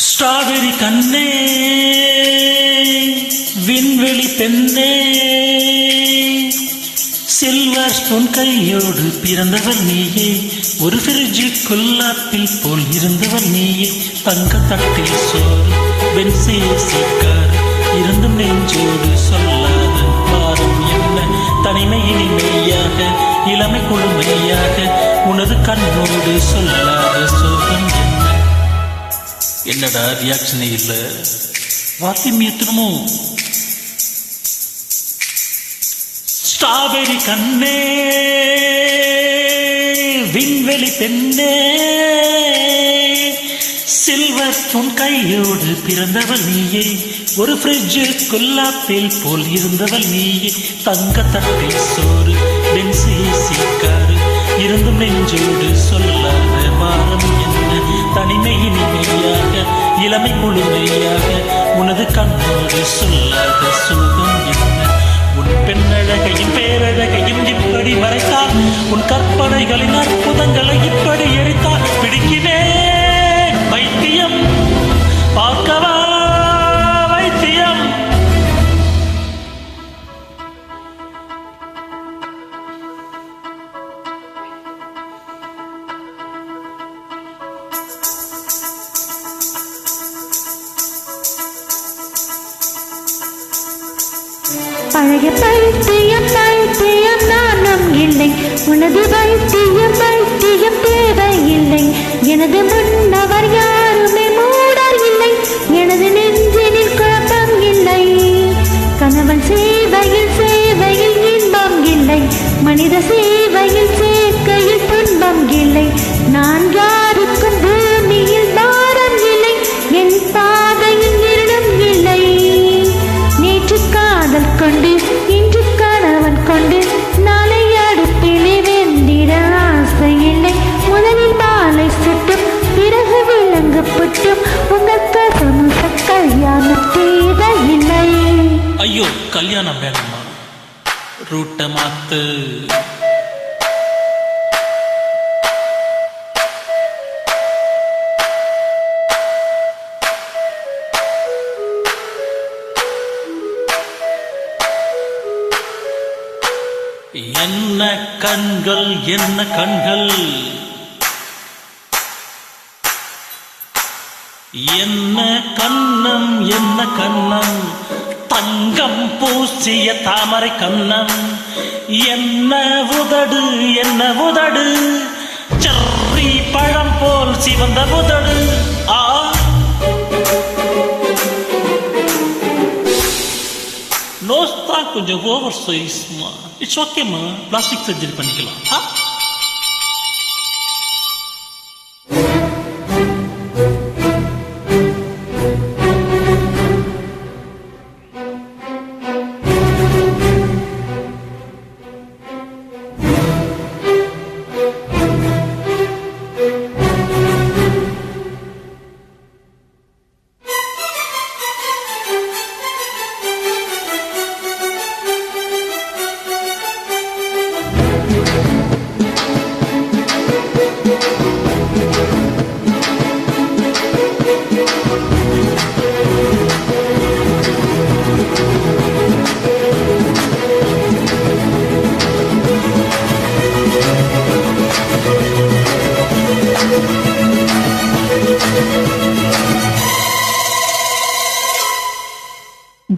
Strawberry கண்ணே, விண்வெளி பெண்ணே, சில்வர் ஸ்பூன் கையோடு பிறந்தவர் நீயே, ஒரு ஃப்ரிட்ஜுக்குள் ஆப்பிள் போல் இருந்தவர் நீயே, தங்க தட்டில் சோறு பென்சேசிக்கார் இருந்தும் நெஞ்சோடு சொல்லாத பாரம் என்ன, தனிமை இனிமையாக இளமை கொடுமையாக உனது கண்ணோடு சொல்லாத சோகம் என்ன. என்னடா ரியாக்ஷனே இல்லை, வாத்தியம் ஏத்தணுமோ? ஸ்ட்ராபெரி கண்ணே, விண்வெளி பெண்ணே, சில்வர் ஸ்பூன் கையோடு பிறந்தவள் நீயே, ஒரு ஃப்ரிட்ஜுக்குள் ஆப்பிள் போல் இருந்தவள் நீயே, தங்க தட்டில் சோறு பென்சேசிக்காரு இருந்தும் நெஞ்சோடு சொல்லாத வாரம் என்ன, தனிமை இனிமையாக இளமை முழுமையாக உனது கண்ணோடு சொல்லாத சோகம் என்ன. உன் பெண்ணழகையும் பேரழகையும் இப்படி மறைத்தால், உன் கற்பனைகளின் அற்புதங்களை இப்படி எரித்தால், பிடிக்குமே வைத்தியம் பார்க்கவா வைத்தியம். பழைய பைத்தியம் பைத்தியம் நானும் இல்லை, உனது வைத்தியம் வைத்தியம் தேவையில்லை, எனது முன்னவர் யாருமே மூடர் இல்லை, எனது நெஞ்சினில் குழப்பம் இல்லை, கணவன் சேவையில் சேவையில் இன்பம் இல்லை, மனித சேவையில் சேர்க்கையில் துன்பம் இல்லை, நான் யாருக்கும் பூமியில் பாரம் இல்லை, என் பாதையில் இருளும் இல்லை, நேற்று காதல் கொண்டு இன்று கணவன் கொண்டு நாளை அடுப்பிலே வெந்திட ஆசை இல்லை, முதலில் மாலை சுட்டும் பிறகு விலங்கு புட்டும் உங்கள் கசமுச கல்யாணம் தேவையில்லை. ஐயோ கல்யாணம் வேணுமா? ரூட்ட மாத்து. என்ன கண்கள் என்ன கண்கள், என்ன கண்ணம் என்ன கண்ணம், தங்கம் பூசிய தாமரை கண்ணம், என்ன உதடு என்ன உதடு, செர்ரி பழம் போல் சிவந்த உதடு. நோஸ் தான் கொஞ்சம் ஓவர் சைஸ்மா. இட்ஸ் ஓகேம்மா, பிளாஸ்டிக் சர்ஜரி பண்ணிக்கலாம்.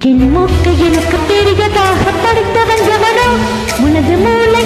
என் மூக்கு எனக்கு பெரியதாக படித்தவன் எவனோ, உனது மூளை